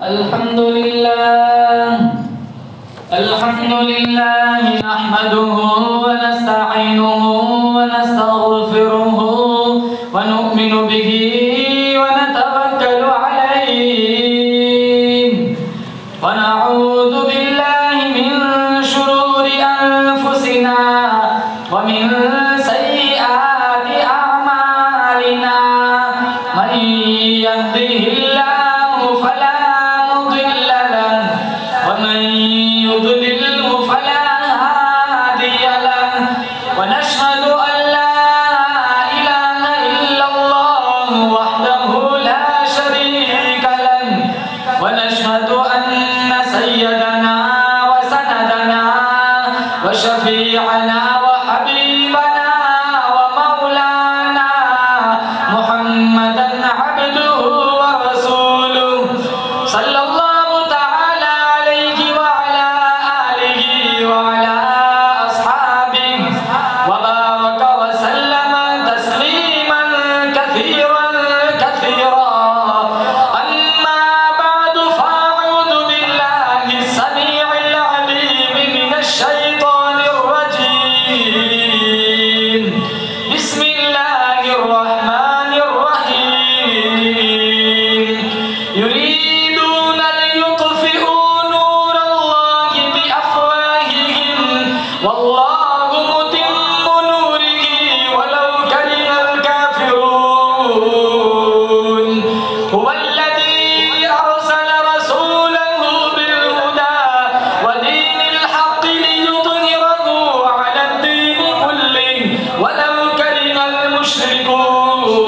अल्हम्दुलिल्लाह नहमदुहु व नस्तईनुहु व नस्तगफिरुहु व नु'मिनु बिही व नतवक्कलु अलैहि व नऊज़ु बिल्लाहि मिन शुरूरि अनफुसिना व मिन सय्यिआति अअमालिना मन यहदिहिल्लाहु फला मुदिल्ल लहु व मन युद्लिलहु फला हादिय लहु व नशहदु अन ला इलाहा इल्लल्लाहु वहदहु ला शरीका लहु व नशहदु अन्न सय्यदना व सनदना व शफीअना व हबीबना व मौलाना मुहम्मदन अब्दुहु व रसूलुहु सल्लल्लाहु तआला अलैहि व अला आलिहि व अला अस्हाबिहि व बारक व सल्लम तस्लीमन कसीरन कसीरा अम्मा बअदु फअऊज़ु बिल्लाहि समीइल अलीम मिनश शैतानिर रजीम बिस्मिल्लाहिर रहमानिर रहीम युरीदून लियुत्फि'ू नूरल्लाहि बिअफ़वाहिहिम वल्लाहु मुतिम्मु नूरिहि वलौ करिहल काफ़िरून हुवल्लज़ी अरसल रसूलहु बिल्हुदा व दीनिल हक़्क़ि लियुज़हिरहु अलद्दीनि कुल्लिहि वलौ करिहल मुश्रिकून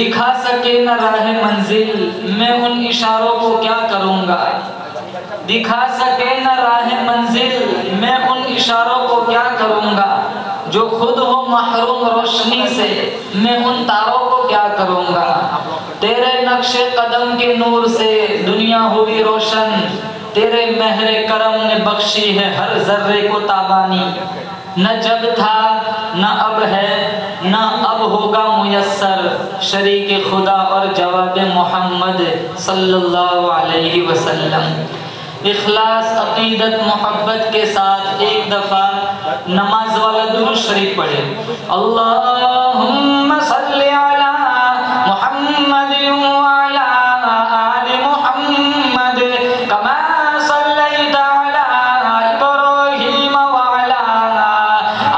दिखा सके न राह मंजिल मैं उन इशारों को क्या करूंगा, दिखा सके न राह मंजिल मैं उन इशारों को क्या करूंगा, जो खुद हो महरूम रोशनी से मैं उन तारों को क्या करूंगा। तेरे नक्शे कदम के नूर से दुनिया हुई रोशन, तेरे मेहरे करम ने बख्शी है हर जर्रे को ताबानी। न जब था न अब है न अब होगा मुयस्सर शरीक खुदा और जवाब मोहम्मद सल्लल्लाहु अलैहि वसल्लम। इखलास अकीदत मोहब्बत के साथ एक दफा नमाज वाला दुरूद शरीफ पढ़े। अल्लाहुम्मा सल्ली अला मुहम्मद व अला आलि मुहम्मद कमा सल्लैता अला इब्राहीम व अला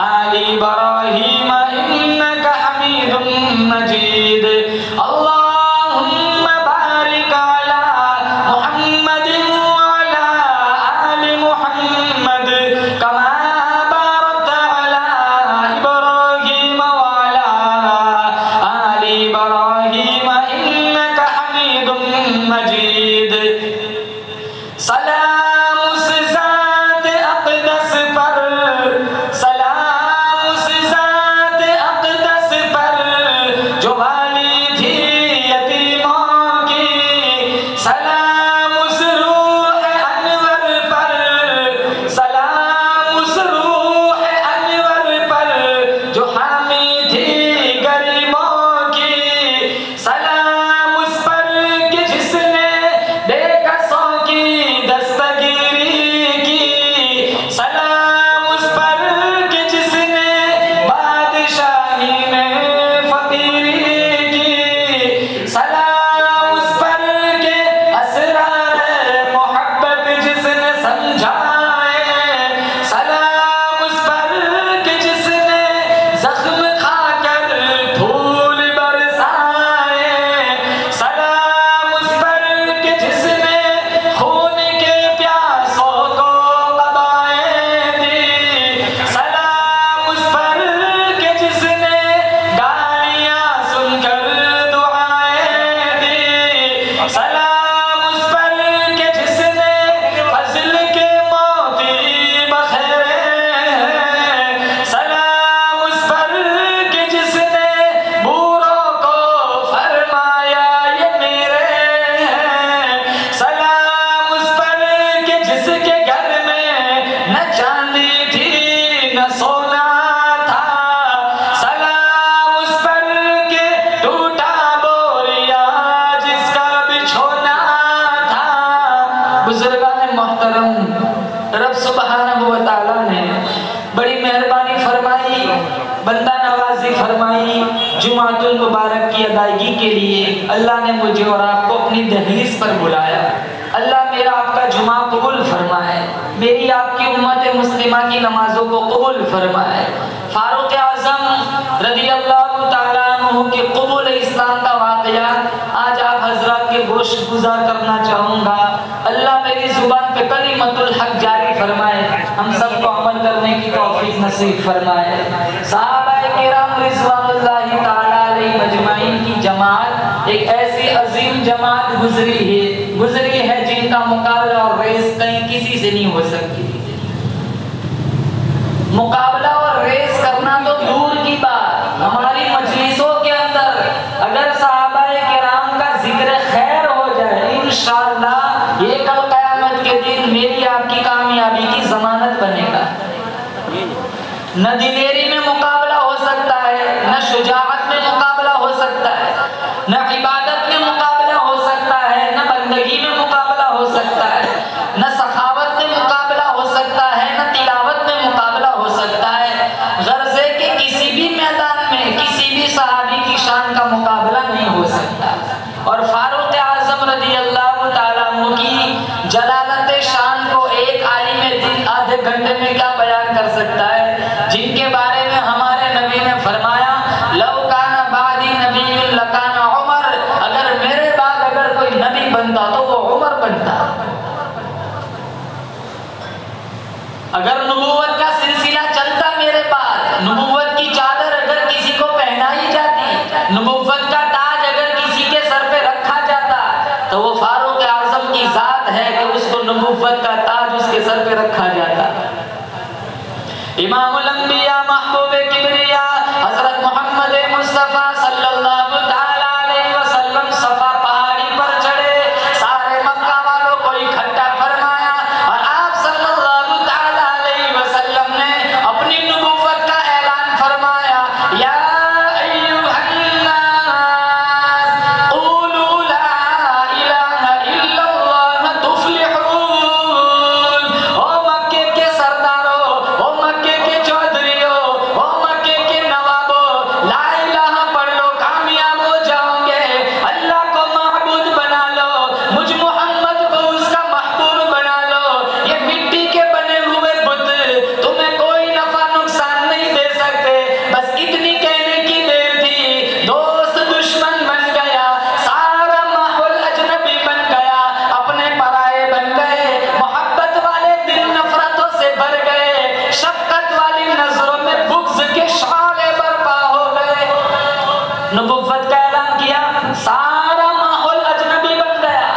आलि इब्राहीम इन्नका हमीदुम मजीद। अल्लाहुम्मा बारिक अला मुहम्मद कमा बारकता अला इब्राहीम व अला आलि इब्राहीम इन्नका हमीदुम मजीद। सलाम उस ज़ात अक़दस पर, सलाम उस ज़ात अक़दस पर जो वाली थी यतीमों की, सलाम उस रूह अनवर पर, सलाम सुब्हानहू व तआला ने बड़ी मेहरबानी फरमाई, बंदा नवाजी फरमाई। जुमातुल मुबारक की अदायगी के लिए अल्लाह ने मुझे और आपको अपनी दहलीज पर बुलाया। अल्लाह मेरा आपका जुमा कबूल फरमाए, मेरी आपकी उम्मत मुस्लिमा की नमाजों को कबूल फरमाए। फारूक आज़म रज़ी अल्लाह तआला अन्हु के कबूल इस्लाम का वाक़या आज आप हज़रात के गोश्त गुजार करना चाहूँगा। अल्लाह मेरी ज़ुबान पे कलिमतुल हक जारी फरमाए, हम सबको अमल करने की तौफीक नसीब फरमाए। सहाबाए किराम रिज़वानुल्लाहि तआला अलैहिम अजमाइन की जमात एक ऐसी अजीम जमात गुजरी है जिनका मुकाबला और रेस कहीं किसी से नहीं हो सकती। मुकाबला और रेस करना तो दूर की बात, हमारी मजलिसों के अंदर अगर सहाबाए किराम का जिक्र खैर हो जाए, इंशाअल्लाह ये कल क़यामत के दिन मेरी आपकी कामयाबी की जमानत बनेगा। न दिलेरी में मुकाबला हो सकता है, न शुजाअत में मुकाबला हो सकता है, न इबादत में मुकाबला हो सकता है, न बंदगी में मुकाबला हो सकता है, न सखावत में मुकाबला हो सकता है, न तिलावत में मुकाबला हो सकता है। गर्ज़े के किसी भी मैदान में किसी भी सहाबी की शान का मुकाबला नहीं हो सकता। और फारूक आज़म रज़ी अल्लाह तआला अन्हु की जलालत शान को एक आलिम दिन आधे घंटे में क्या बयान कर सकता है, जिनके बारे में हमारे नबी ने फरमाया लौ काना बादी नबी लकाना उमर, अगर मेरे बाद अगर कोई नबी बनता तो वो उमर बनता। अगर नबूवत का सिलसिला चलता मेरे बाद, नबूवत की चादर अगर किसी को पहनाई जाती, नबूवत का ताज अगर किसी के सर पे रखा जाता, तो वो फारूक आज़म की जात है कि उसको नबूवत का ताज उसके सर पे रखा जाता। इमामुल अंबिया महबूब किबरिया हजरत मोहम्मद मुस्तफा सल्लल्लाहु तआला अलैहि वसल्लम सफा पहाड़ी पर चढ़े, सारे मक्का वालों को इकट्ठा फरमाया और आप सल्लल्लाहु तआला अलैहि वसल्लम ने अपनी नबूवत का ऐलान फरमाया, या अय्युहन नास क़ूलू ला इलाहा इल्लल्लाह तुफ्लिहून। ओ मक्के के सरदारों, ओ मक्के के चौधरियों, ओ मक्के के नवाबों, ला इलाहा पढ़ लो, कामयाब हो जाओगे। अल्लाह को महबूद बना लो, मुझ मोहम्मद को उसका महबूब बना लो। ये मिट्टी के बने हुए बुत तुम्हें कोई नफा नुकसान नहीं दे सकते। बस इतनी कहने की देर थी, दोस्त दुश्मन बन गया, सारा माहौल अजनबी बन गया, अपने पराये बन गए, मोहब्बत वाले दिल नफरतों से भर गए, शफकत वाली नजरों में बुग़्ज़ के शाले बर्पा हो गए। नबुव्वत का ऐलान किया, सारा माहौल अजनबी बन गया।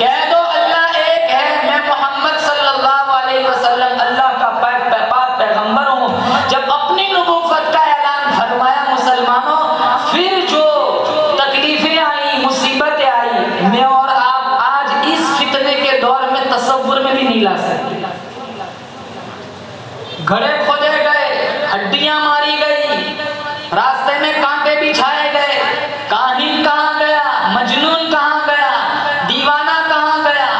कह दो अल्लाह एक है, मैं मोहम्मद सल्लल्लाहु अलैहि वसल्लम अल्लाह का पाक पैगंबर हूँ। जब अपनी नबुव्वत का ऐलान फरमाया मुसलमानों, फिर जो तकलीफें आई, मुसीबतें आई, मैं और आप आज इस फितने के दौर में तसव्वुर में भी नहीं ला सकते। घड़े खोदे गए, हड्डियां मारी गई, रास्ते में कांटे बिछाए गए, काहिन कहाँ गया, मजनून कहाँ गया, दीवाना कहाँ गया।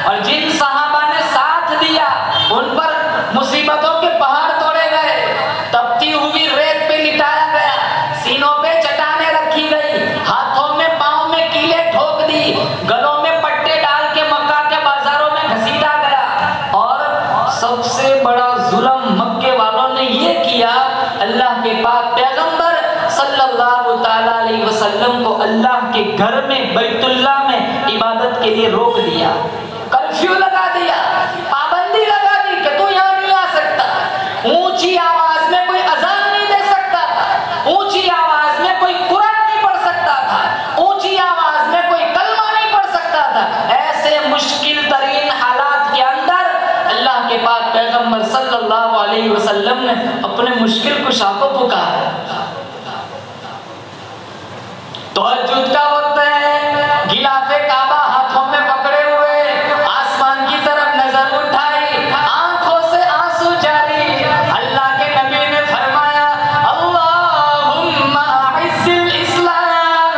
और जिन सहाबा ने साथ दिया उन पर मुसीबतों के पहाड़ तोड़े गए, तपती हुई रेत पे लिटाया गया, सीनों पे चट्टानें रखी गई, हाथों में पाँव में कीले ठोक दी, गलों में पट्टे डाल के मक्का के बाजारों में घसीटा गया। और सबसे बड़ा जुल्म मक्के वालों ने ये किया, अल्लाह के पाक पैगंबर सल्लल्लाहु तआला अलैहि वसल्लम को अल्लाह के घर में बैतुल्लाह में इबादत के लिए रोक दिया, कर्फ्यू लगा दिया, पाबंदी लगा दी कि तू यहाँ नहीं आ सकता। ऊंची आवाज में कोई अजान नहीं दे सकता था, ऊंची आवाज में कोई कुरान नहीं पढ़ सकता था, ऊंची आवाज में कोई कलमा नहीं पढ़ सकता था। ऐसे मुश्किल तरीन हालात के अंदर अल्लाह के पाक पैगंबर सल्लल्लाहु अलैहि वसल्लम ने अपने मुश्किल कुशा को पुकारा। तहज्जुद का वक्त है, गिलाफे काबा हाथों में पकड़े हुए, आसमान की तरफ नजर उठाई, आंखों से आंसू जारी। अल्लाह के नबी ने फरमाया, अल्लाहुम्मा अइज़्ज़िल इस्लाम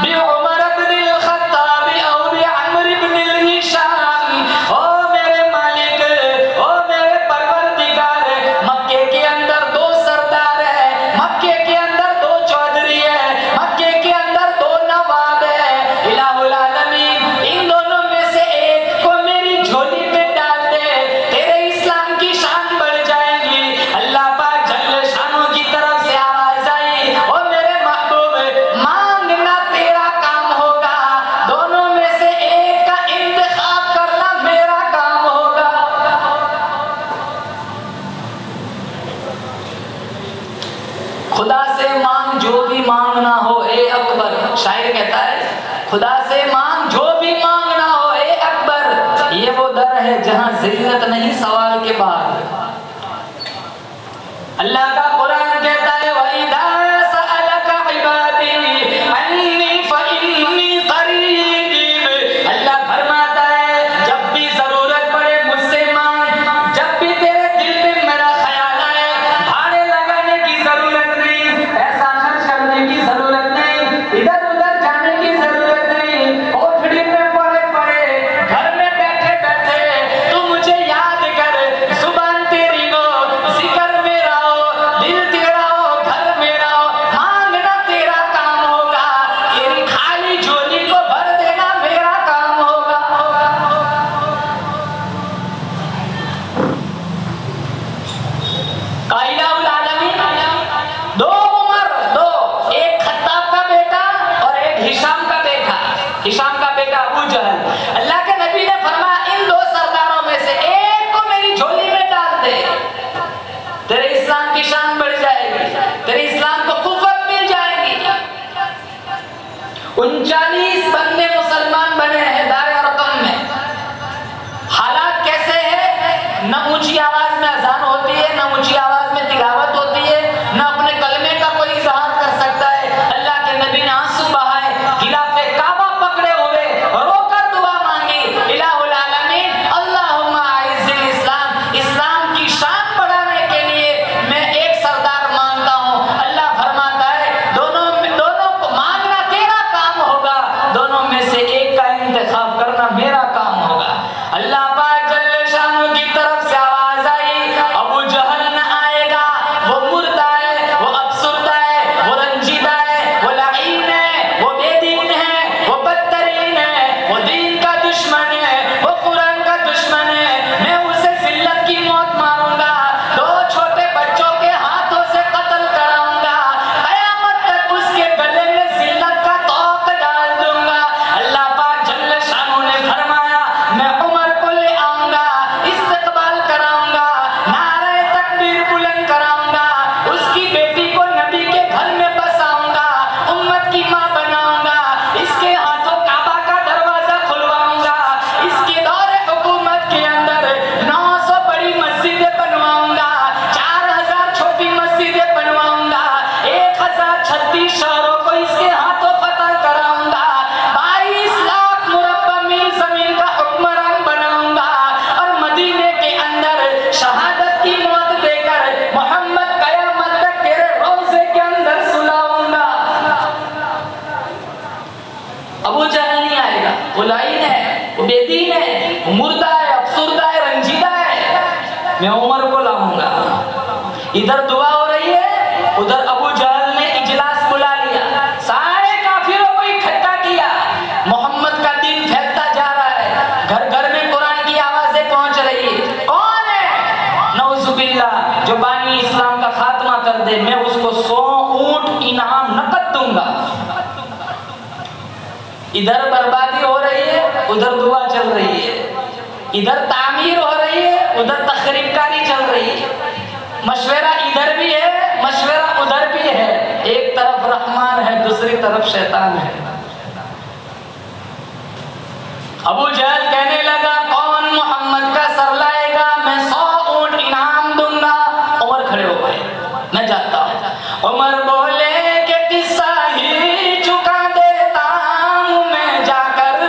बि उमर इब्न अल-खत्ताब औ बि अम्र इब्न हिशाम। ओ मेरे मालिक खुदा से मांग, जो भी मांगना हो ए अकबर। ये वो दर है जहां जिल्लत नहीं सवाल के बाद। अल्लाह का कुरान कहता है वइदा सअलका इबादी अन्नी फइन्नी करीब। अल्लाह फरमाता है जब भी जरूरत पड़े मुझसे मांग, जब भी तेरे दिल में मेरा ख्याल आए, भाड़े लगाने की जरूरत नहीं, पैसा खर्च करने की जरूरत नहीं, इधर उधर जाने की जरूरत नहीं, कोठड़ी में पड़े पड़े घर में बैठे बैठे तू मुझे याद कर, जुबान तेरी हो, जिक्र मेरा हो, दिल तेरा हो, घर मेरा हो, मांगना तेरा काम होगा, तेरी खाली झोली को भर देना मेरा काम होगा। काइलाउल आलमीन, दो उमर, दो, एक खत्ताब का बेटा और एक हिशाम का बेटा। हिशाम का बेटा अबू जहल। अल्लाह के नबी ने फरमाया इन दो सरदारों में से एक को मेरी झोली में डाल दे, तेरे इस्लाम की शान बढ़ जाएगी, तेरे इस्लाम को कुव्वत मिल जाएगी। 39 बंदे मुसलमान बने हैं दार रकम में। हालात कैसे है? न ऊंची आवाज में अजान होती है, न ऊंची आवाज में तिलावत होती है, न अपने कलमे का कोई इजहार कर सकता है। अल्लाह के नबी ने आंसू बहाए, गिलाफे काबा पकड़े हुए रोकर दुआ मांगी, इलाहुल आलमीन अल्लाहुम्मा आइज़िल इस्लाम, इस्लाम की शान बढ़ाने के लिए मैं एक सरदार मांगता हूँ। अल्लाह फरमाता है दोनों को मांगना तेरा काम होगा, दोनों में से एक का इंतखाब करना मेरा काम होगा। अल्लाह पाक जल्ले शान की तरफ से आवाज आई, अबू जहल न आएगा, वो मुर्दा है, वो अफसुर्दा है, वो रंजीदा है, वो लईन है, वो बेदीन है, वो बदतरीन है, वो दीन का दुश्मन है, वो कुरान का दुश्मन है। मैं उसे जिल्लत की मौत मारूंगा, दो छोटे बच्चों के हाथों से कत्ल कराऊंगा, कयामत तक उसके गले में जिल्लत का तोक डाल दूंगा। अल्लाह पाक जल्ले शान ने फरमाया मैं उमर को ले आऊंगा, इस्तकबाल कराऊंगा, नारे तकबीर बुलंद कराऊंगा, उसकी बेटी को नबी के घर में बसाऊंगा, उम्मत की मां बनाऊंगा, इसके हाथों काबा का दरवाजा खुलवाऊंगा, इसके दौरे हुकूमत के अंदर 900 बड़ी मस्जिदें बनवाऊंगा, 4000 छोटी मस्जिदें बनवाऊंगा, 1036 शहरों को इसके हाथों फतह कराऊंगा, 22 लाख मुरब्बा मील जमीन का हुक्मरान बनाऊंगा और मदीने के अंदर शहादत की मौत देकर मोहम्मद कयामत तक तेरे रोज़े के अंदर सुलाऊंगा। अबू जहल नहीं आएगा, वो लाइन है, वो बेदीन है, वो मुर्दा है, अफसुर्दा है, रंजीदा है। मैं उमर को लाऊंगा। इधर दुआ हो रही है, उधर अबू जहल ने इजलास बुला लिया, सारे काफिरों को इकट्ठा किया। मोहम्मद का दीन फैलता जा रहा है, घर घर में कुरान की आवाजें पहुंच रही है। कौन है? नौजुबिल्लाह, जो बानी इस्लाम का खात्मा कर दे, मैं उसको 100 ऊंट इनाम नकद दूंगा। इधर बर्बादी हो रही है, उधर दुआ चल रही है, इधर तामीर हो रही है, उधर तखरीबकारी चल रही है। मशवरा इधर भी है, मशवरा उधर भी है। एक तरफ रहमान है, दूसरी तरफ शैतान है। अबू जहल कहने लगा कौन मोहम्मद का सर लाएगा, मैं 100 ऊंट इनाम दूंगा। उमर खड़े हो गए, मैं जाता हूं। उमर बोले कि किस्सा ही चुका देता हूं मैं जाकर।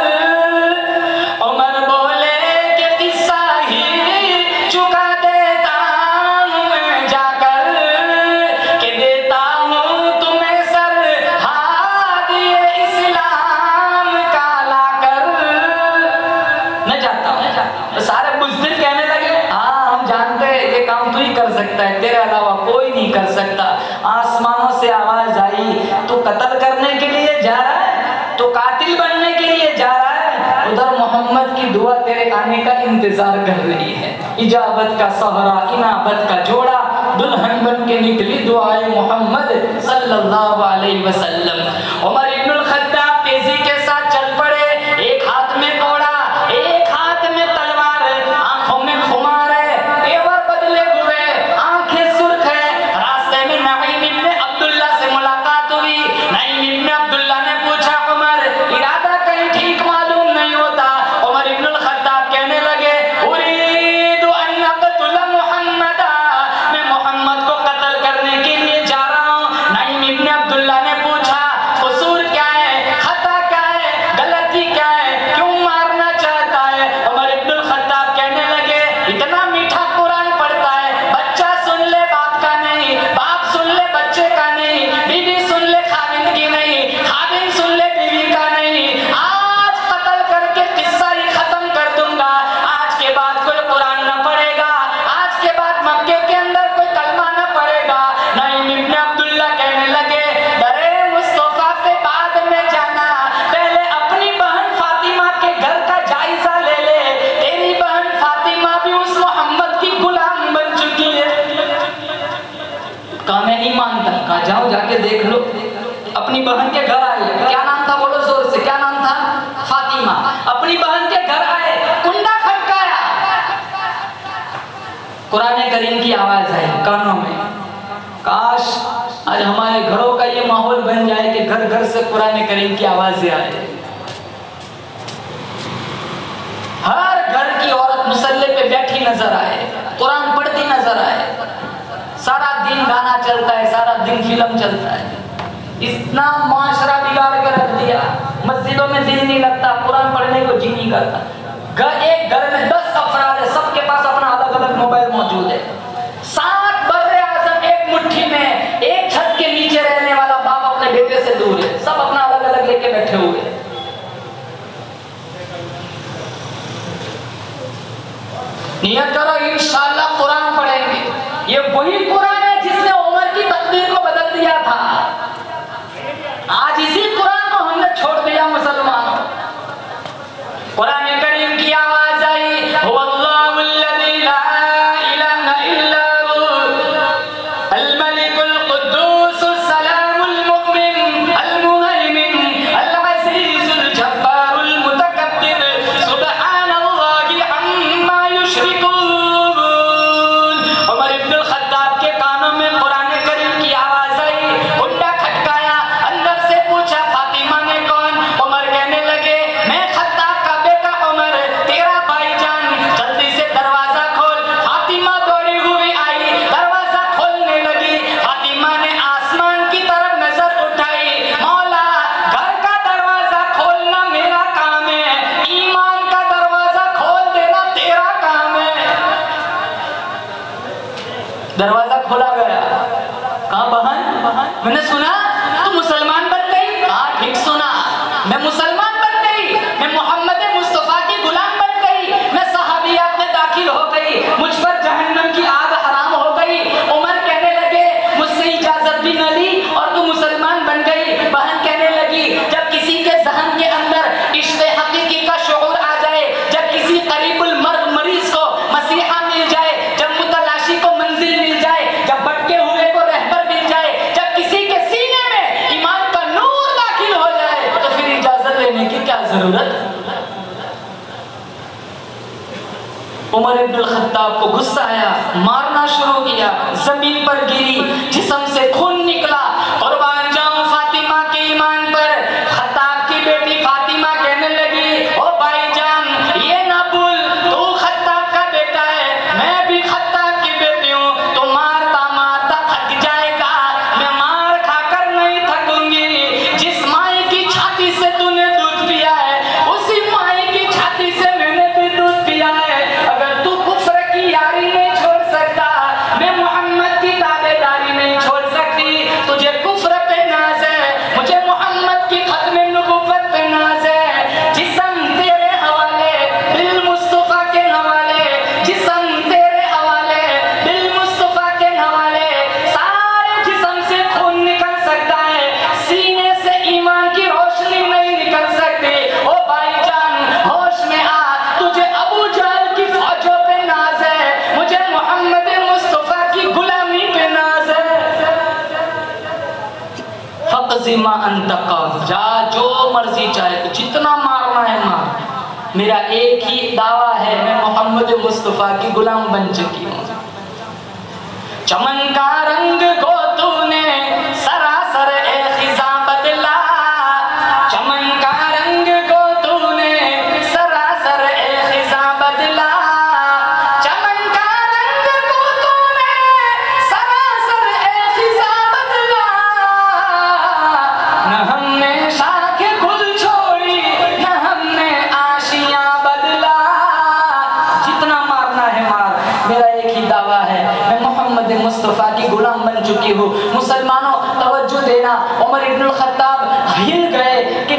उमर बोले कि किस्सा ही चुका देता हूं मैं जाकर, कि देता हूं तुम्हें सर हाथ ये इस्लाम का लाकर। मैं जाता हूं। तो सारे बुज़दिल कहने लगे हाँ हम जानते हैं ये काम तू ही कर सकता है, तेरे अलावा कोई नहीं कर सकता। आसमानों से आवाज आई, तू कत्ल करने के लिए जा रहा है, तो कातिल बनने के लिए जा रहा है, उधर मोहम्मद की दुआ तेरे आने का इंतजार कर रही है। इजाबत का सहरा, इनाबत का जोड़ा, दुल्हन बन के निकली दुआए मोहम्मद सल्लल्लाहु अलैहि वसल्लम। उमर इब्नुल खत्ताब तेजी के साथ चल पड़े, एक हाथ में कोड़ा, एक हाथ में तलवार, आंखों में खुमार है, तेवर बदले हुए, आंखें सुर्ख है। रास्ते में नईम इब्न अब्दुल्ला से मुलाकात हुई। नईम इब्न अब्दुल्ला ने पूछा उमर इरादा इतना मीठा कुरान पढ़ता है, बच्चा सुन ले बाप का नहीं, बाप सुन ले बच्चे का नहीं, बीवी सुन ले खाविंद की नहीं, खाविंद सुन ले बीवी का नहीं। आज कत्ल करके किस्सा ही खत्म कर दूंगा। आज के बाद कोई कुरान न पढ़ेगा, आज के बाद मक्के के अंदर कोई कलमा न पढ़ेगा। नईम इब्न अब्दुल्लाह कहने लगे, दरे मुस्तफा से बाद में जाना, पहले अपनी बहन फातिमा के घर का जायजा ले ले। तेरी बहन फातिमा भी उस मोहम्मद की गुलाम बन चुकी है। कहा मैं नहीं मानता। कहा जाओ जाके देख लो। अपनी बहन के घर आए, क्या नाम था बोलो जोर से, क्या नाम था? फातिमा। अपनी बहन के घर आए, कुंडा खटकाया, कुरान करीम की आवाज आई कानों में। काश आज हमारे घरों का ये माहौल बन जाए कि घर घर से कुरान करीम की आवाजें आए। हर घर की औरत मुसल्ले पे बैठी नजर आए, कुरान पढ़ती नजर आए। सारा दिन गाना चलता है, सारा दिन फिल्म चलता है। इतना माशरा बिगाड़ के रख दिया, मस्जिदों में दिल नहीं लगता, कुरान पढ़ने को जी नहीं करता। एक घर में 10 अफराद है, सबके पास अपना अलग अलग मोबाइल मौजूद है। 7 बर्रे आज़म एक मुट्ठी में, एक छत के नीचे रहने वाला बाप अपने बेटे से दूर है, सब अपना अलग अलग लेके बैठे हुए हैं। नियत करो इंशाअल्लाह कुरान पढ़ेंगे। ये वही कुरान है जिसने उमर की तकदीर को बदल दिया था। आज इसी कुरान को हमने छोड़ दिया मुसलमानों। कुरान करीम की आवाज आई, हुवल्लाहुल्लज़ी ला इलाहा इल्ला हु अल मलिकुल कुद्दूसुस सलामुल मुमिन अल मुहैमिन अल अज़ीजुल जब्बारुल मुतकब्बिर सुब्हानल्लाहि अम्मा युश्रिकून। उमर इब्न खत्ताब के कानों में कुरान करीम की आवाज आई, कुंडा खटकाया, अंदर से पूछा फातिमा ने कौन? उमर कहने लगे, मैं खत्ताब का बेटा उमर, तेरा भाईजान, जल्दी से दरवाजा खोल। फातिमा दौड़ी हुई आई, दरवाजा खोलने लगी। फातिमा ने आसमान की तरफ नजर उठाई, मौला घर का दरवाजा खोलना मेरा काम है, ईमान का दरवाजा खोल देना तेरा काम है। दरवाजा खोला गया। कहा बहन, मैंने सुना तू मुसलमान बन गई। कहा ठीक सुना, मैं मुसलमान बन गई, मैं मोहम्मद मुस्तफा की गुलाम बन गई, मैं सहाबियात में दाखिल हो गई, मुझ पर जहन्नम की आग हराम हो गई। उमर कहने लगे, मुझसे इजाजत भी न ली और तू मुसलमान बन गई। बहन कहने लगी, जब किसी के जहन के अंदर इश्क़े हकीकी का शऊर आ जाए, जब किसी करीबुल मर्द मरीज को मसीहा मिल जाए, जब मुतलाशी को मंजिल मिल जाए, जब भटके हुए को रहबर मिल जाए, जब किसी के सीने में ईमान का नूर दाखिल हो जाए, तो फिर इजाजत लेने की क्या जरूरत? उमर इब्न खत्ताब को गुस्सा आया, मारना शुरू किया, जमीन पर गिरी, जिस्म से खून निकला। कुर्बान जाऊं फातिमा के ईमान पर। खत्ताब की बेटी फातिमा कहने लगी, ओ भाईजान ये ना भूल तू खत्ताब का बेटा है, मैं भी खत्ताब की बेटी हूँ। तो मारता मारता थक जाएगा, मैं मार खाकर नहीं थकूंगी। जिस माई की छाती से तूने दूध पिया है, उसी माई की छाती से मैंने भी दूध पिया है। अगर तू कुफ्र की यारी नहीं छोड़ सकता, मैं मोहम्मद की ताबेदारी नहीं छोड़ सकती। तुझे कुफ्र पे नाज है, मुझे मोहम्मद की खत्म नबुव्वत पे नाज है। जिस्म तेरे हवाले, दिल मुस्तफा के हवाले, जिस्म तेरे हवाले, दिल मुस्तफा के हवाले। सारे जिस्म से खून निकल सकता है, सीने से ईमान की रोशनी नहीं निकल सकती। ओ भाईजान होश में आ, तुझे अबू जहल की फौजों पे नाज है, मुझे मोहम्मद मुस्तफा की गुलामी पे नाज है। फक़ज़िमा अंतक़ाज़, जा जो मर्जी चाहे, जितना मारना है मार, मेरा एक ही दावा है, मैं मोहम्मद मुस्तफा की गुलाम बन चुकी हूँ। चमन का रंग को तूने सरासर ए खिज़ा बदला, चमन का रंग को तूने सरासर ए खिज़ा बदला, चमन का रंग को तूने सरासर ए खिज़ा बदला। न हमने शाख खुद छोड़ी, न हमने आशियां बदला। जितना मारना है मार, मेरा एक ही दावा है, मैं मोहम्मद मुस्तफ़ा की गुलाम बन चुकी हूँ। मुसलमानों तवज्जो देना, उमर इब्नुल खत्ताब हिल गए कि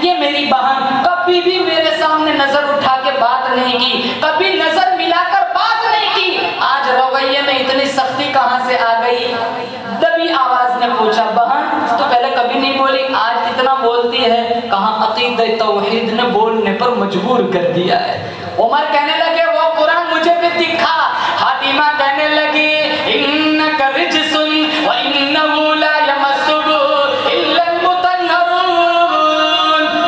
ये मेरी बहन कभी भी मेरे सामने नजर उठा के बात नहीं की, कभी नजर मिलाकर बात नहीं की, आज रवैये में इतनी सख्ती कहाँ से आ गई? दबी आवाज ने पूछा, बहन तो पहले कभी नहीं बोली, आज इतना बोलती है? कहा अकीदे तौहीद ने बोलने पर मजबूर कर दिया है। उमर कहने लगे वो कुरान मुझे भी दिखा। फातिमा कहने लगी इन्नका रिजसुन व इन्नहु ला यमस्सुहु इल्लल मुतन्नरून।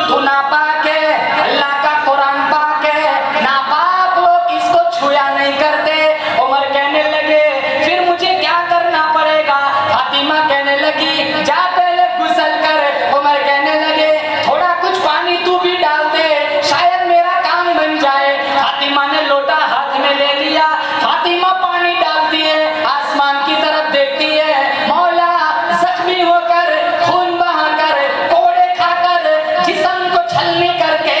तू नापाक है, अल्लाह का कुरान पाक है, नापाक लोग इसको छुआ नहीं करते। उमर कहने लगे फिर मुझे क्या करना पड़ेगा? फातिमा कहने लगी जा पहले गुस्ल कर। उमर कहने लगे थोड़ा कुछ पानी तू भी डाल दे, शायद मेरा काम बन जाए। फातिमा ने लोटा हाथ में ले लिया, फातिमा पानी डालती है, आसमान की तरफ देखती है, मौला जख्मी होकर, खून बहाकर, कोड़े खाकर, जिस्म को छलनी करके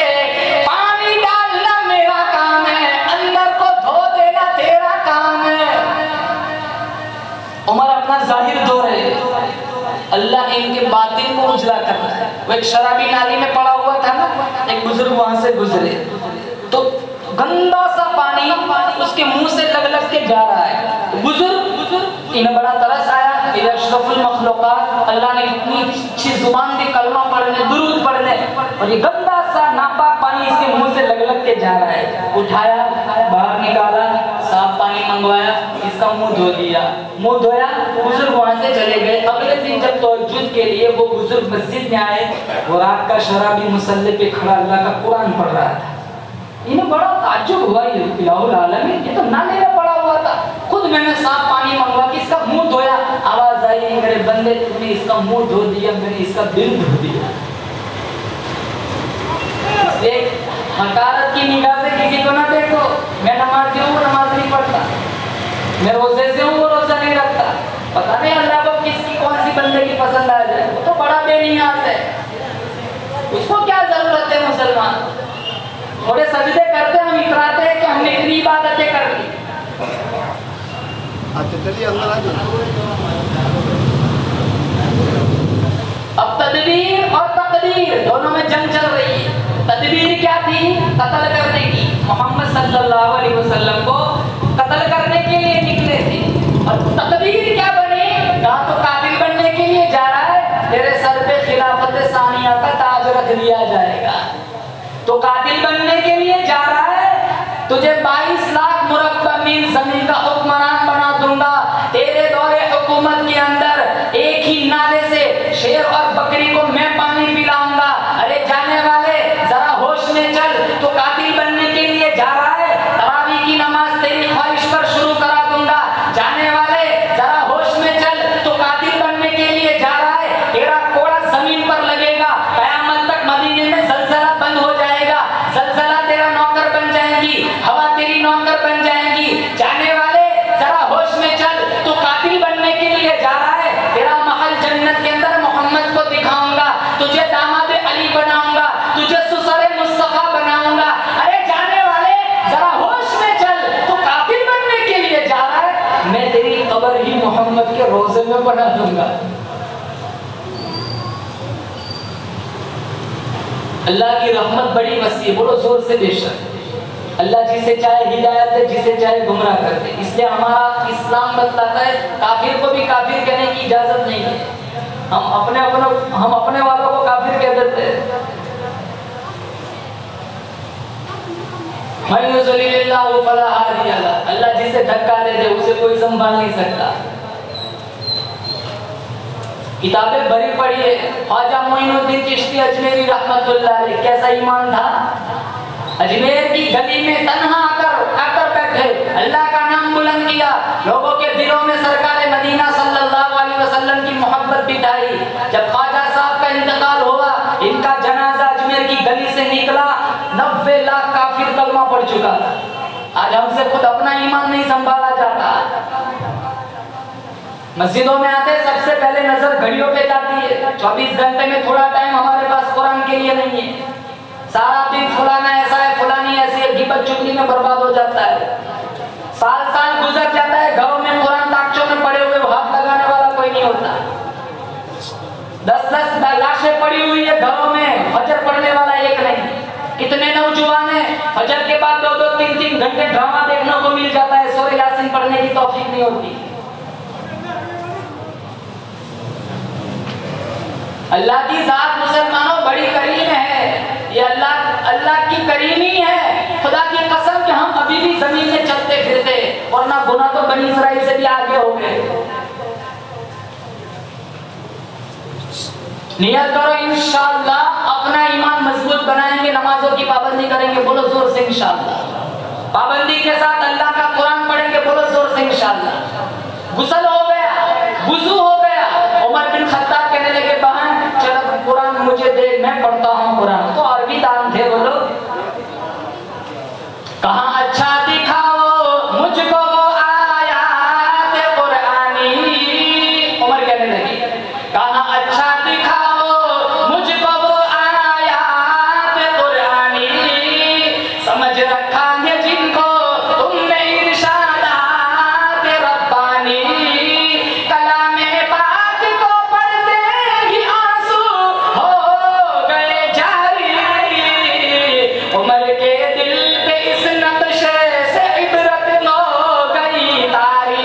पानी डालना मेरा काम है, अंदर को धो देना तेरा काम है। उमर अपना जाहिर धो रहे, अल्लाह इनके बातिन को उजला कर रहा है। वो एक शराबी नाली में पड़ा हुआ था ना, एक बुजुर्ग वहां से गुजरे तो गंदा सा पानी उसके मुंह से लग के जा रहा है। बुजुर्ग इन्हें बड़ा तरस आया, अशरफुल मखलूकात, अल्लाह ने इतनी अच्छी जुबान दी कलमा पढ़ने, दुरूद पढ़ने, और ये गंदा सा नापाक पानी इसके मुंह से लग के जा रहा है। उठाया, बाहर निकाला, साफ पानी मंगवाया, इसका मुंह धो दिया। मुंह धोया, बुजुर्ग वहां से चले गए। अगले दिन जब तहज्जुद के लिए वो बुजुर्ग मस्जिद में आए, वो रात का शराबी मुसल्ले पे खड़ा अल्लाह का कुरान पढ़ रहा था। इन्हें बड़ा ताज्जुब हुआ, ये इलाहुल आलमीन, ये तो नाले में पड़ा हुआ था। खुद मैंने साफ पानी मंगवा के इसका मुंह धोया, आवाज आई मेरे बंदे तूने इसका मुंह धो दिया, मैंने इसका दिल धो दिया। हकारत की निगाह से किसी को ना देखो, मैं नमाज़ी हूँ वो नमाज नहीं पढ़ता, मैं रोजे से हूँ वो रोजा नहीं रखता, पता नहीं अल्लाह को किसकी कौन सी बंदगी पसंद आ जाए, वो तो बड़ा बेनियाज है, उसको क्या जरूरत है? मुसलमान थोड़े सजदे करते हम इतराते हैं कि हमने इतनी इबादतें कर ली। अब तदबीर और तकदीर दोनों में जंग चल रही है। तदबीर क्या थी? कत्ल करने की। मोहम्मद सल्लल्लाहु अलैहि वसल्लम को कत्ल करने के लिए निकले थे। और तकदीर क्या बनी? कहा तो कातिल बनने के लिए जा रहा है, तेरे सर पे खिलाफत सानिया का ताज रख दिया जाएगा। तो कातिल बनने के लिए जा रहा है, तुझे 22 लाख मुरब्बा मील जमीन का हुक्मरान बना दूंगा। तेरे दौरे हुकूमत के अंदर एक ही नाले से शेर और बकरी को मैं पानी पिलाऊंगा। अरे जाने वाले जरा होश में चल, तो कातिल बनने के लिए जा रहा है, तरावी की नमाज तेरी ख्वाहिश पर शुरू करा दूंगा। जाने वाले जरा होश में चल, तो कातिल बनने के लिए जा रहा है, तेरा कोड़ा जमीन पर लगेगा, कयामत तक मदीने में जलजला बंद हो जाएगा, जलजला तेरा नौकर बन जाएगी, हवा तेरी नौकर बन जाएगी। जाने वाले जरा होश में चल, तो कातिल बनने के लिए जा रहा है, तेरा महल जन्नत के अंदर मोहम्मद को दिखाऊंगा, तुझे दामाद अली बनाऊंगा, तुझे सुसरे मुस्तफा बनाऊंगा। अरे जाने वाले जरा होश में चल, तो कातिल बनने के लिए जा रहा है, मैं तेरी कब्र ही मोहम्मद के रोजे में बना दूंगा। अल्लाह की रहमत बड़ी वसी है, बोलो जोर से बेशक। अल्लाह जिसे चाहे हिदायत दे, जिसे चाहे गुमराह कर दे। इसलिए हमारा इस्लाम बतलाता है काफिर को भी काफिर कहने की इजाजत नहीं है। हम अपने वालों को काफिर कह देते हैं। अल्लाह जिसे धक्का दे दे उसे कोई संभाल नहीं सकता। किताबें भरी पड़ी है। ख्वाजा मोइनुद्दीन चिश्ती अजमेरी रहमतुल्लाह अलैह कैसा ईमान था। अजमेर की गली में तन्हा आकर बैठे, अल्लाह का नाम बुलंद किया, लोगों के दिलों में सरकार मदीना सल्लल्लाहु अलैहि वसल्लम की मोहब्बत बिठाई। जब ख्वाजा साहब का इंतकाल हुआ, इनका जनाजा अजमेर की गली से निकला, 90 लाख काफिर कलमा पढ़ चुका था। आज हमसे खुद अपना ईमान नहीं संभाला जाता। मस्जिदों में आते सबसे पहले नजर घड़ियों पे जाती है। 24 घंटे में थोड़ा टाइम हमारे पास कुरान के लिए नहीं है। सारा दिन फलाना ऐसा है, फलानी ऐसी है, गिबत चुगली में बर्बाद हो जाता है। साल साल 10-10 लाशें पड़ी हुई है घरों में, फजर पढ़ने वाला एक नहीं। कितने नौजवान हैं फजर के बाद 2-2, 3-3 घंटे ड्रामा देखने को मिल जाता है, सूरह यासीन पढ़ने की तौफीक नहीं होती। अल्लाह की जात मुसलमानों बड़ी करीम है, ये अल्लाह की करीमी है। खुदा की कसम कि हम अभी भी जमीन में चलते फिरते, वरना गुनाह तो बनी इस्राइल से भी आगे हो गए। नियत करो इंशाअल्लाह अपना ईमान मजबूत बनाएंगे, नमाजों की पाबंदी करेंगे, बोलो जोर से इंशाअल्लाह। पाबंदी के साथ अल्लाह का कुरान पढ़ेंगे, बोलो जोर से इंशाअल्लाह। गुस्ल हो गया, वुजू हो गया, उमर बिन खत्ताब कहने लगे बहन चल कुरान मुझे दे, मैं पढ़ता हूँ कुरान। तो अरबी दान थे, बोलो कहाँ अच्छा दिखाओ मुझको वो आयात कुरानी। उमर कहने लगी कहाँ अच्छा दिखाओ मुझको वो आयात कुरानी, समझ रखा है जिनको तुमने इरशादात रब्बानी। कलामे पाक को पढ़ते ही आंसू हो गए जारी, उमर के दिल पे इस नक्शे से इबरत हो गई तारी।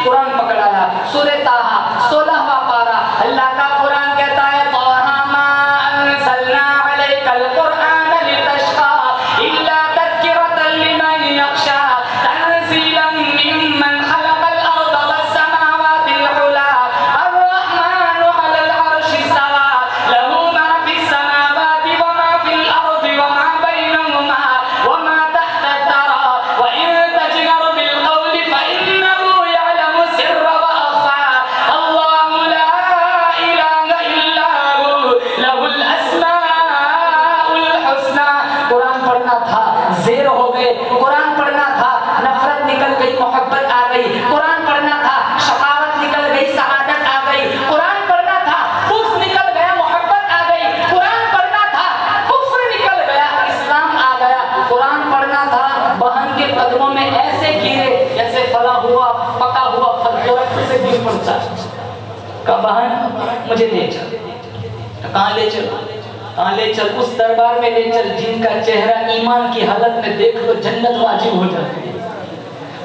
कुरान पकड़ाया, सूरह ताहा 16वां पारा, अल्लाह का कुरान कहता है ताहा मा अंज़लना अलैकल कुरआन लितशक़ा इल्ला तज़किरतन लिमन यख़शा तंज़ीलन मिम्मन खलक़ल अर्ज़ वस्समावातिल उला अर्रहमानु अलल अर्शि इस्तवा लहू मा फिस समावाति व मा फिल अर्ज़ि व मा बैनहुमा व मा तहता तरा व इन तजहर बिल क़ौलि फ़इन्नहु यअलमु सिर्रा व अख़फ़ा अल्लाहु ला इलाहा इल्ला हु लहुल अस्माउल हुस्ना। कुरान पढ़ना था, ज़ेर हो गए। कुरान पढ़ना था, नफरत निकल गई, मोहब्बत आ गई। कुरान पढ़ना था, शकावत निकल गई, सआदत आ गई। कुरान पढ़ना था, कुफ्र निकल गया, मोहब्बत आ गई। कुरान पढ़ना था, कुफ्र निकल गया, इस्लाम आ गया। कुरान पढ़ना था, बहन के कदमों में ऐसे गिरे जैसे फला हुआ पका हुआ फल दरख्त से गिर पड़ता। कहा बहन मुझे ले चल। कहाँ ले चल? कहाँ ले चल? उस दरबार में ले चल जिनका चेहरा ईमान की हालत में देख लो जन्नत वाजिब हो जाती है।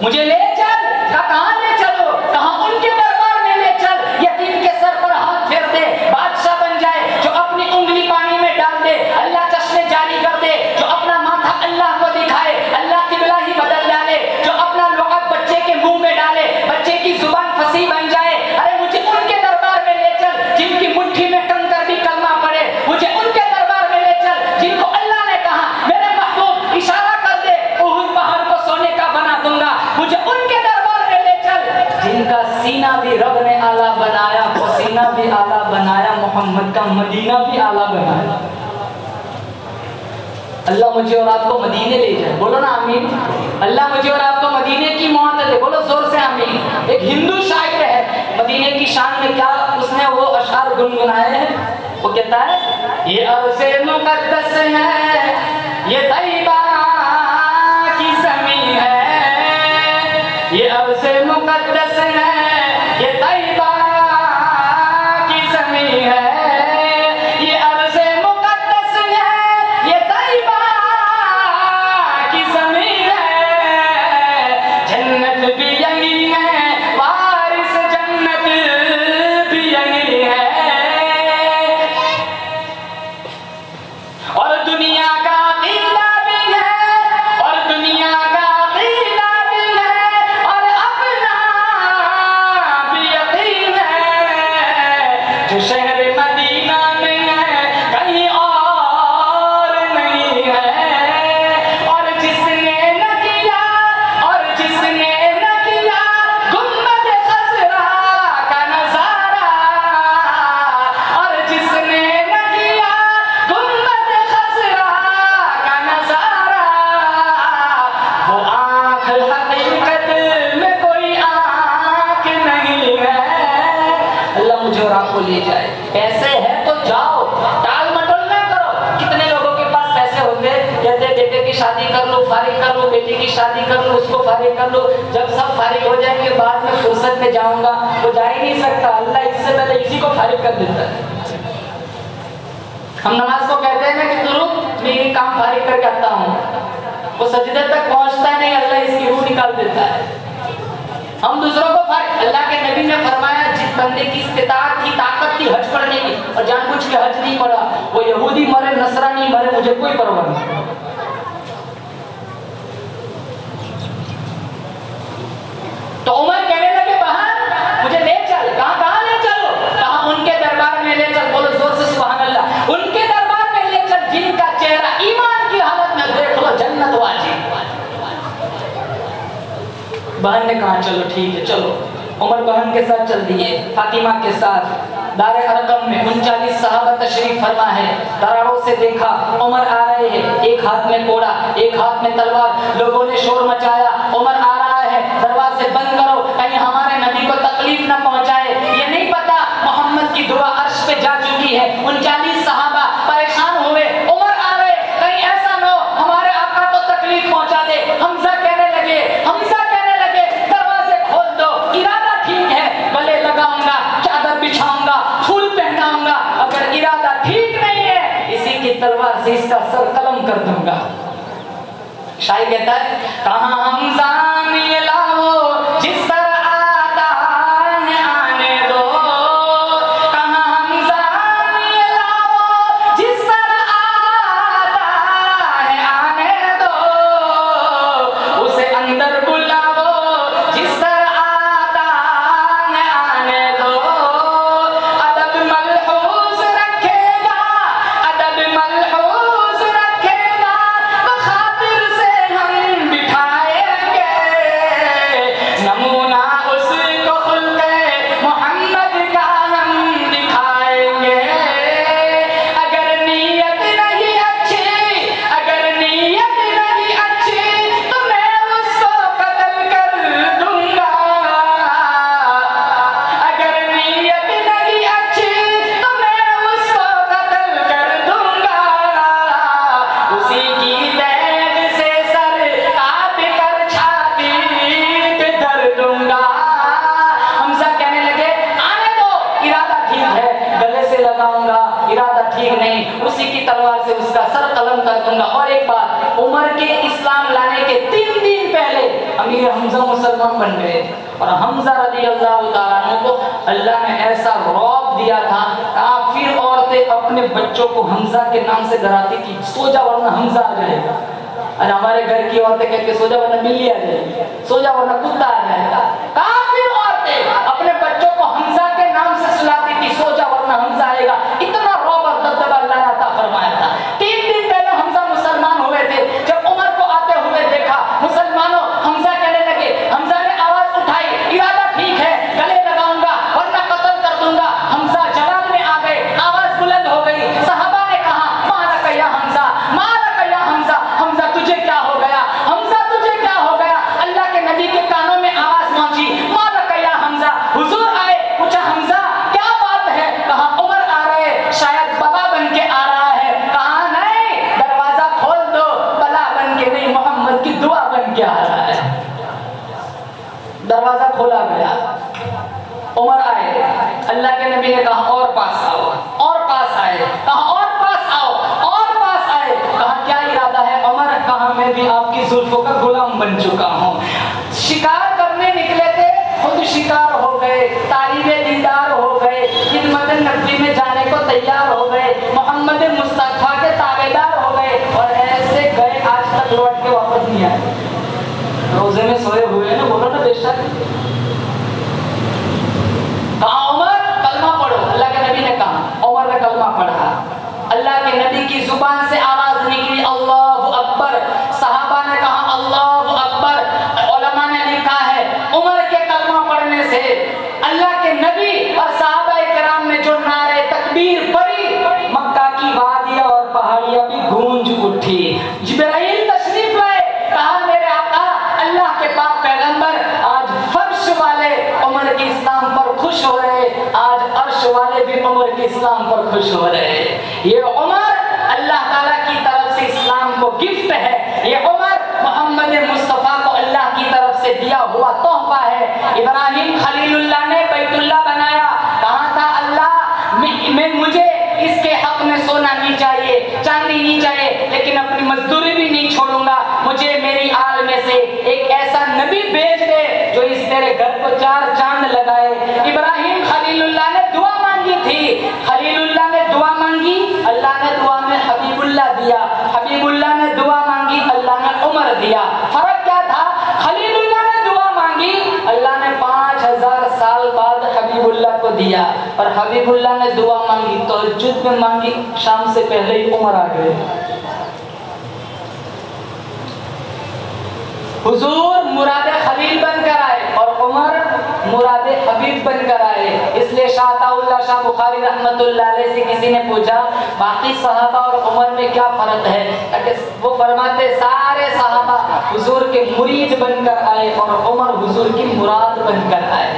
मुझे ले चल। कहाँ ले चलो? कहाँ? उनके दरबार में ले चल, यतीम के सर पर हाथ फेर दे, बादशाह बन जाए, जो अपनी उंगली पानी में डाल दे, अल्लाह चश्मे जारी कर दे, जो अपना माथा अल्लाह को दिखाए, अल्लाह किबला ही बदल डाले, जो अपना लुग़त बच्चे के मुंह में डाले, बच्चे की जुबान फसी बन जाए। अरे मुझे उनके दरबार में ले चल जिनकी मुट्ठी में कंकर भी कलमा पड़े। मुझे उनके दरबार में ले चल जिनको अल्लाह ने कहा मेरे महबूब इशारा कर दे उहुद पहाड़ को सोने का बना दूंगा। मुझे उनके दरबार में ले चल जिनका सीना भी रब ने आला बनाया, पसीना भी आला बनाया, मोहम्मद का मदीना भी आला बनाया। अल्लाह मुझे और आपको मदीने ले जाए, बोलो ना आमीन। अल्लाह मुझे और आपको मदीने की मोहब्बत दे, बोलो जोर से आमीन। एक हिंदू शायर है, मदीने की शान में क्या उसने वो अशआर गुनगुनाए हैं। वो कहता है ये अर्ज़े मुक़द्दस है, ये तैयबा की ज़मीन है, ये अर्ज़े मुक़द्दस है, ये तैयबा की ज़मीन है, ये अर्ज़े मुक़द्दस है, ये तैयबा की ज़मीन है, जन्नत भी यही है, वारिस जन्नत भी यही है, और दुनिया का क़ीला भी है, और दुनिया का क़ीला भी है, और अपना भी यकीन है, जो शहर मदीना में है कहीं और नहीं है। और जिसने न किया, और जिसने न किया गुंबद खज़रा का नज़ारा, और जिसने न किया गुंबद खज़रा का नज़ारा, वो आँख हकीकत में कोई आँख नहीं है। अल्लाह मुझे और आपको ले जाए। पैसे है तो जाओ, टाल मटोल ना करो। कितने लोगों के पास पैसे होंगे, कहते बेटे की शादी शादी कर लो, फारिग कर लो, बेटी की शादी कर लो, उसको फारिग कर लो, जब सब फारिग हो जाएंगे बाद में फुर्सत में जाऊंगा, वो जा ही नहीं सकता। अल्लाह इससे पहले इसी को फारिग कर देता है। हम नमाज को कहते हैं ना कि तू रुक, मैं ये काम फारिग करके आता हूँ, वो सजदे तक पहुंचता नहीं, अल्लाह इसकी रूह निकाल देता है। हम दूसरों को अल्लाह के नबी ने फरमाया जिस बंदे की इस्तिताअत थी, ताकत थी हज पढ़ने की और जानबूझ के हज नहीं पढ़ा, वो यहूदी मरे नसरानी मरे, मुझे कोई परवाह नहीं। तो उमर कहने लगे बहन मुझे ले चल। कहां ले चलो? कहा उनके दरबार में ले चल। बोलो जोर से सुभान अल्लाह। उनके दरबार में ले चल जिनका चेहरा ईमान की हालत में देख लो जन्नत वाजिब। बहन ने कहा चलो ठीक है चलो। उमर बहन के साथ चल दिए, फातिमा के साथ। दारे अरकम में 39 सहाबा तशरीफ फरमा है। दरारों से देखा उमर आ रहे हैं, एक हाथ में कोड़ा एक हाथ में तलवार। लोगों ने शोर मचाया, उमर आ रहा है, दरवाजे बंद करो कहीं हमारे नबी को तकलीफ न पहुंचाए। ये नहीं पता मोहम्मद की दुआ अर्श पे जा चुकी है। 39 सहाबा परेशान हुए, उमर आ रहे, कहीं ऐसा न हो हमारे आका को तकलीफ पहुंचा दे। हमजा कहने लगे दरवाजे खोल दो, इरादा ठीक है, गले लगाऊंगा, चादर बिछाऊंगा, फूल पहनाऊंगा, अगर इरादा ठीक नहीं है इसी की तलवार से इसका सर कलम कर दूंगा। शायद कहता है कहां हमजा मिलाओ जिस तरह आता है आने दो, कहां हमजा मिलाओ जिस तरह आता है आने दो, उसे अंदर बुलाओ जिस तरह आता है आने दो। अदब मलहूज रखेगा, अदब मलहूज रखेगा, तो खातिर से हम बिठाएंगे, नमूना उसको खुलके मोहम्मद का हम दिखाएंगे। अगर नीयत नहीं अच्छी, अगर नीयत नहीं अच्छी तो मैं उसको कत्ल कर दूंगा। अगर नीयत नहीं अच्छी तो मैं उसको कत्ल कर दूंगा। उसी की दैद से सर काट कर छाती पे धर दूंगा। हमजा कहने लगे आने दो, इरादा ठीक है, गले से लगाऊंगा, इरादा ठीक नहीं, उसी की तलवार से उसका सर कलम कर दूंगा। और एक बात, उमर के इस्लाम लाने के 3 दिन पहले अमीर हमजा मुसलमान बन गए और हमजा रज़ियल्लाहु ताला अन्हु को अल्लाह ने ऐसा रौब दिया था, काफिर औरतें अपने बच्चों को हमजा के नाम से डराती थी, सो जा वरना हमजा आ जाएगा। और हमारे घर की औरतें कहती सो जा वरना बिल्ली आ जाएगी, सो जा वरना कुत्ता आ जाएगा। काफिर औरतें अपने बच्चों को हमजा के नाम से सुलाती थी, सो जा वरना हमजा आएगा। इतना रौब और दबदबा अल्लाह ने अता फरमाया था। 3 दिन पहले हमजा मुसलमान हुए थे, जब उमर को आते हुए देखा मुसलमानों, हमजा कहने लगे, हमजा ने आवाज उठाई, इरादा ठीक है, गले लगाऊंगा वरना कत्ल कर दूंगा। हमजा जवाब में आ गए, आवाज बुलंद हो गई। सहाबा ने कहा मालक या हमजा, मालक या हमजा, हमजा तुझे क्या हो गया, हमजा तुझे क्या हो गया। अल्लाह के नबी के कानों में आवाज पहुंची, मालक या हमजा। हुजूर आए, पूछा हमजा क्या बात है, कहा उमर आ रहे, शायद बला बन के आ रहा है। कहा नहीं, दरवाजा खोल दो, बला बन के नहीं, मोहम्मद की दुआ बन के आ रहा है। दरवाजा खोला गया, उमर आए, अल्लाह के नबी ने कहा और पास आओ, और पास आए, कहा और पास आओ, और पास आए, कहा क्या इरादा है उमर, कहा मैं भी आपकी जुल्फों का गुलाम बन चुका हूँ। शिकार करने निकले थे, खुद शिकार हो गए, तारीबे दीदार हो गए, खिदमत नबी में जाने को तैयार हो गए, मोहम्मद मुस्तफा के ताबेदार हो गए और ऐसे गए, आज तक लौट के वापस नहीं आए। रोजे में सोए हुए ना, बोलो ना बेशक। कहा उमर कलमा पढ़ो, अल्लाह के नबी ने कहा, उमर ने कलमा पढ़ा। अल्लाह के नबी की जुबान से आवाज निकली अल्लाहु अकबर। सहाबा ने कहा अल्लाहु अकबर। उलमा ने लिखा है उमर के कलमा पढ़ने से अल्लाह के नबी और सहाबा इकराम ने जो नारे तकबीर पढ़ी, मक्का की वादियां और पहाड़ियां भी गूंज उठी। जिब्राइल तशरीफ लाए, कहा मेरे आका अल्लाह के पाक पैगंबर, आज फर्श वाले उमर के इस्लाम पर खुश हो रहे, आज अर्श वाले भी उमर के इस्लाम पर खुश हो रहे। ये उमर अल्लाह ताला की तरफ से इस्लाम को गिफ्ट है, ये उमर दिया हुआ तोहफा है। इब्राहिम खलीलुल्लाह ने बैतुल्लाह बनाया, कहा था अल्लाह मुझे इसके हक में सोना नहीं चाहिए, चांदी नहीं चाहिए, लेकिन अपनी मजदूरी भी नहीं छोड़ूंगा, मुझे मेरी आल में से एक ऐसा नबी भेज दे जो इस तेरे घर को 4 चांद लगाए। इब्राहिम खलीलुल्लाह ने दुआ मांगी थी, खलीलुल्लाह ने दुआ मांगी, अल्लाह ने दुआ में हबीबुल्लाह दिया, हबीबुल्लाह ने दुआ मांगी, अल्लाह ने उमर दिया। फर्क क्या था? खलीलुल्लाह ने दुआ मांगी, अल्लाह ने 5000 साल बाद हबीबुल्लाह को दिया, और हबीबुल्लाह ने दुआ मांगी तहज्जुद में मांगी, शाम से पहले ही उमर आ गए। हुजूर मुरादे खलील बनकर आए और उमर मुरादे हबीब बनकर आए। इसलिए शाह अताउल्लाह शाह बुखारी रहमतुल्लाह अलैह से किसी ने पूछा बाकी सहाबा और उमर में क्या फर्क है? वो फरमाते सारे सहाबा हुजूर के मुरीद बनकर आए और उमर हुजूर की मुराद बनकर आए।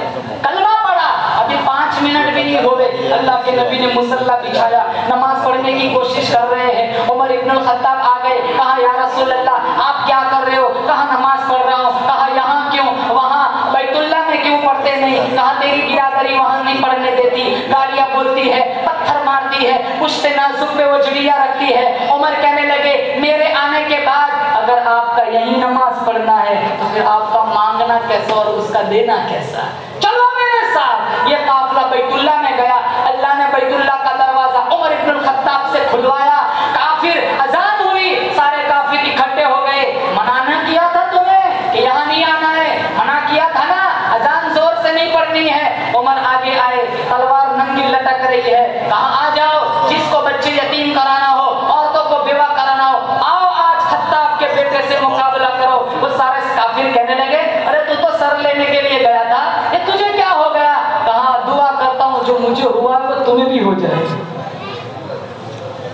कलमा पढ़ा, अभी 5 मिनट भी नहीं हुए, अल्लाह के नबी ने मुसल्ला बिछाया, नमाज पढ़ने की कोशिश कर रहे हैं। उमर इब्नुल खत्ताब आ गए, कहा या रसूल अल्लाह आप क्या कर रहे हो? कहा नमाज पढ़ रहा हूँ। कहा यहाँ क्यों, वहाँ बैतुल्लाह में क्यों पढ़ते नहीं? कहा तेरी बिरादरी वहाँ नहीं पढ़ने देती, गालियाँ बोलती है, पत्थर मारती है, पुश्ते नाजुक पे वो जुड़िया रखती है। उमर कहने लगे मेरे आने के बाद अगर आपका यही नमाज पढ़ना है तो फिर आपका मांगना कैसा और उसका देना कैसा? चलो मेरे साथ। ये काफिला बैतुल्लाह में गया, अल्लाह ने बैतुल्लाह का दरवाजा उमर इब्नुल खत्ताब से खुलवाया। काफिर अजान हुई, सारे काफिर इकट्ठे हो गए। मना किया था तुम्हें कि यहाँ नहीं आना है, मना किया था ना, अजान जोर से नहीं पढ़नी है। उमर आगे आए, तलवार नंगी लटक रही है, कहा आ जाओ, जिसको बच्चे यतीम कराना हो, औरतों को विवाह कराना हो, आओ आज खत्ताब के बेटे से मुकाबला करो। वो सारे काफिर कहने लगे अरे तू तो सर लेने के लिए गया था, ये तुझे क्या हो गया? कहा दुआ करता हूँ जो मुझे हुआ वो तुम्हें भी हो जाए।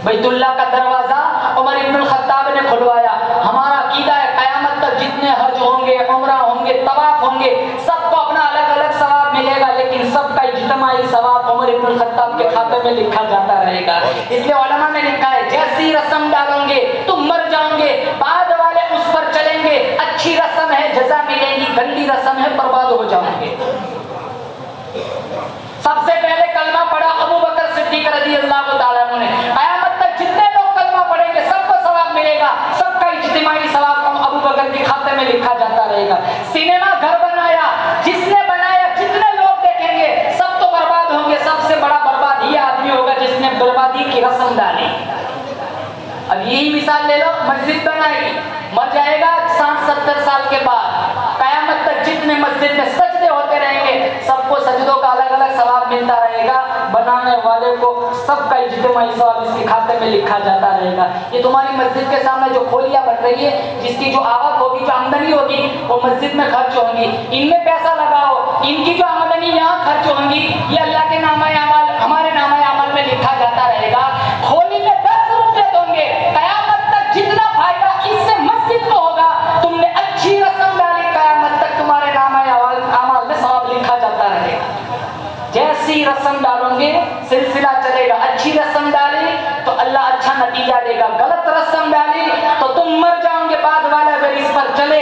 बैतुल्लाह का दरवाजा उमर इब्नुल खत्ताब ने खुलवाया। हमारा अकीदा है कयामत तक जितने हज होंगे, उम्रा होंगे, तवाफ होंगे, सबको अपना अलग अलग सवाब मिलेगा, लेकिन सबका इज्तिमाई सवाब उमर इब्नुल खत्ताब के खाते में लिखा जाता रहेगा। इसलिए उलमा ने लिखा है जैसी रस्म डालोगे तुम मर जाओगे, बाद वाले उस पर चलेंगे, अच्छी रस्म है जज़ा मिलेगी, गंदी रस्म है बर्बाद हो जाओगे। सबसे पहले कलमा पढ़ा अबू बकर सिद्दीक रज़ियल्लाहु ताला अन्हु ने। कयामत तक जितने लोग कलमा पढ़ेंगे सबको सवाब मिलेगा, सबका इज्तिमाई सवाब अबू बकर के खाते में लिखा जाता रहेगा। सिनेमा घर बनाया, जिसने बनाया जितने लोग देखेंगे सब तो बर्बाद होंगे, सबसे बड़ा बर्बाद ये आदमी होगा जिसने बर्बादी की रस्म डाली। अब यही मिसाल ले लो, मस्जिद बनाई, मर जाएगा 60-70 साल के बाद, कयामत तक जितने मस्जिद में सजदे होते रहेंगे सबको सजदों का अलग अलग सवाब मिलता रहेगा, बनाने वाले को सबका इज्तिमाई सवाब इसके खाते में लिखा जाता रहेगा। ये तुम्हारी मस्जिद के सामने जो खोलियां बन रही है, जिसकी जो आवक होगी, जो आमदनी होगी, वो मस्जिद में खर्च होंगी, इनमें पैसा लगाओ, इनकी जो आमदनी यहाँ खर्च होंगी ये अल्लाह के नामे अमल, हमारे नामे अमल में लिखा जाता रहेगा। खोली में 10 रुपए दोगे, कयामत तक जितना फायदा इससे मस्जिद को होगा, तुमने अच्छी रस्म डाली, कयामत तक तुम्हारे नामे अमल में सवाब लिखा जाता रहेगा। जैसी रस्म डालोगे सिलसिला चलेगा, अच्छी रस्म डाली तो अल्लाह अच्छा नतीजा देगा, गलत रस्म डाली तो तुम मर जाओगे, बाद वाले अगर इस पर चले,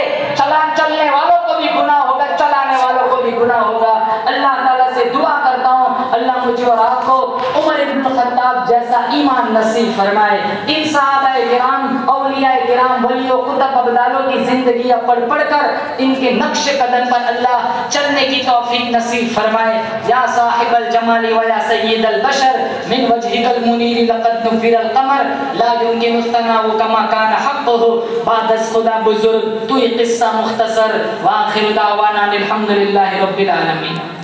चलने वालों को भी गुनाह होगा, चलाने वालों को भी गुनाह होगा। अल्लाह ताला से दुआ करता हूँ अल्लाह मुझे और आपको उमर इब्नुल खत्ताब जैसा ईमान नसीब फरमाए। इन सहाबाए किराम, औलियाए किराम, वलियों कुतुब अब्दालों की जिंदगी पढ़ कर इनके नक्श कदम पर अल्लाह चलने की तौफीक नसीब फरमाए। या साहिबल जमाली व या सय्यिदल बशर मिन वजहिकल मुनीर लक़द नुफ़िरल क़मर ला युमकिनु तनाउ कमा कान हक़्क़ुहु बादस खुदा बुजुर्ग तू किस्सा मुख्तसर व आखिर दावाना अल्हम्दुलिल्लाहि रब्बिल आलमीन।